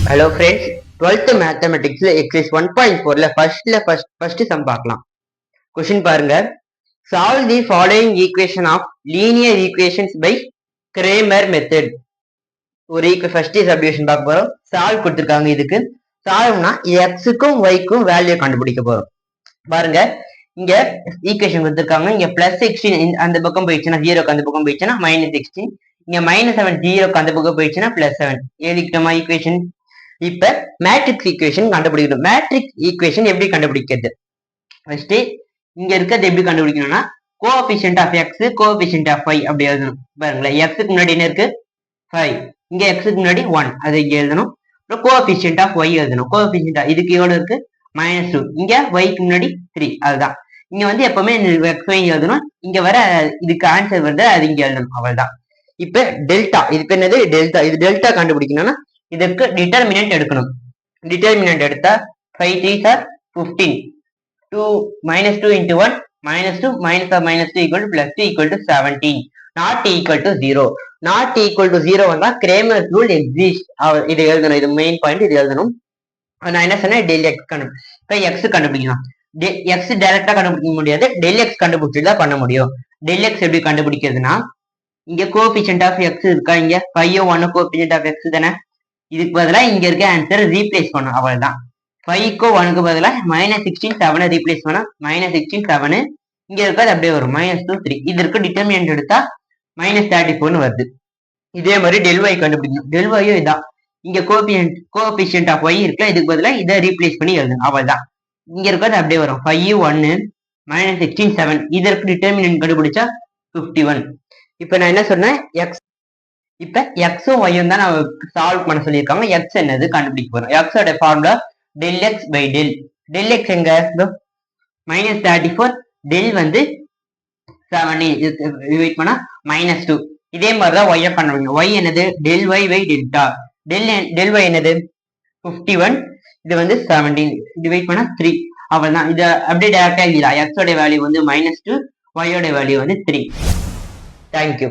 Hello friends, 12th mathematics exercise 1.4 first sum பார்க்கலாம். Question பாருங்க. Solve the following equation of linear equations by Kramer method. ஒரு first subdivision பார்க்க போறோம். Solve கொடுத்திருக்காங்க இதுக்கு. Solveனா xக்கும் yக்கும் வேல்யூ கண்டுபிடிக்க போறோம். பாருங்க இங்க ஈக்குவேஷன் கொடுத்திருக்காங்க. இங்க +16 அந்த பக்கம் போயிடுச்சுன்னா 0க்கு அந்த பக்கம் போயிடுச்சுன்னா -16. இங்க -7 0க்கு அந்த பக்கம் போயிடுச்சுன்னா +7. எழுதிக்கிட்டோமா ஈக்குவேஷன். இப்ப மேட்ரிக்ஸ் ஈக்குவேஷன் கண்டுபிடிக்கணும். மேட்ரிக்ஸ் ஈக்குவேஷன் எப்படி கண்டுபிடிக்கிறது? ஃபர்ஸ்ட் இங்க இருக்கிறது எப்படி கண்டுபிடிக்கணும்னா coefficient of x coefficient of y அப்படி எழுதணும். பாருங்களேன் எக்ஸுக்கு முன்னாடி என்ன இருக்கு 5, இங்க எக்ஸுக்கு முன்னாடி 1 அதை இங்க எழுதணும். அப்புறம் கோஎஃபிஷியன்ட் ஆஃப் y எழுதணும். கோஎஃபிஷியன்ட் இதுக்கு எவ்வளவு இருக்கு -2, இங்க yக்கு முன்னாடி 3. அதுதான் இங்க வந்து எப்பவுமே xy எழுதணும். இங்க வர இதுக்கு ஆன்சர் வருது அது இங்க எழுதணும். அவ்வளவுதான். இப்ப டெல்டா இது என்னது டெல்டா. இது டெல்டா கண்டுபிடிக்கணும்னா இதற்கு டிட்டர்மினன்ட் எடுக்கணும். டிட்டர்மினன்ட் எடுத்தா 5 3s are 15. 2 -2 into 1 -2 minus of -2 equal to +2 equal to 17. Not equal to 0. Not equal to 0 வந்தா Kramer's rule exists. இது எழுதணும். இது மெயின் பாயிண்ட். இது எழுதணும். நான் என்ன சொன்னேன் del x இப்ப x கண்டுபிடிக்கலாம். x டைரக்டா கண்டுபிடிக்க முடியாது. del x கண்டுபிடிச்சு தான் பண்ண முடியும். del x எப்படி கண்டுபிடிக்கிறதுனா இங்க கோஎஃபிஷியன்ட் ஆஃப் x இருக்கா, இங்க 5 1 கோஎஃபிஷியன்ட் ஆஃப் x தானே. இதுக்கு பதிலா இங்க இருக்க ஆன்சர் ரீப்ளேஸ் பண்ணும். அவ்வளவுதான். 5க்கு 1க்கு பதிலா -16 7 ரீப்ளேஸ் பண்ணா -16 7 இங்க இருக்கிறது அப்படியே வரும் -2 3. இது இருக்கு டிட்டர்மினன்ட் எடுத்தா -34 வருது. இதே மாதிரி del y கண்டுபிடிக்கணும். del y இதான் இங்க கோஎஃபிஷியன்ட் ஆஃப் y இருக்குல்ல, இதுக்கு பதிலா இதை ரீப்ளேஸ் பண்ணி எழுதணும். அவ்வளவுதான். இங்க இருக்கிறது அப்படியே வரும் 5 1 -16 7. இதற்கு டிட்டர்மினன்ட் கண்டுபிடிச்சா 51. இப்ப நான் என்ன சொன்னேன் x இப்ப எக்ஸும் ஒய்யும் தான் நான் சால்வ் பண்ண சொல்லியிருக்காங்க. எக்ஸ் என்னது கண்டுபிடிக்க போறோம். எக்ஸோட formula del x by del. del x எங்க -34, del வந்து 7 வெயிட் பண்ணா -2. இதே மாதிரிதான் ஒய்ய கண்டுபிடிக்கணும். ஒய் என்னது del y by delta. del y என்னது 51, இது வந்து 17, இது வெயிட் பண்ணா 3. அவ்வளவுதான். இதை அப்படியே டைரக்டா எழுதிடலாம். எக்ஸோட வேல்யூ வந்து -2, ஒய்யோட வேல்யூ வந்து 3. தேங்க்யூ.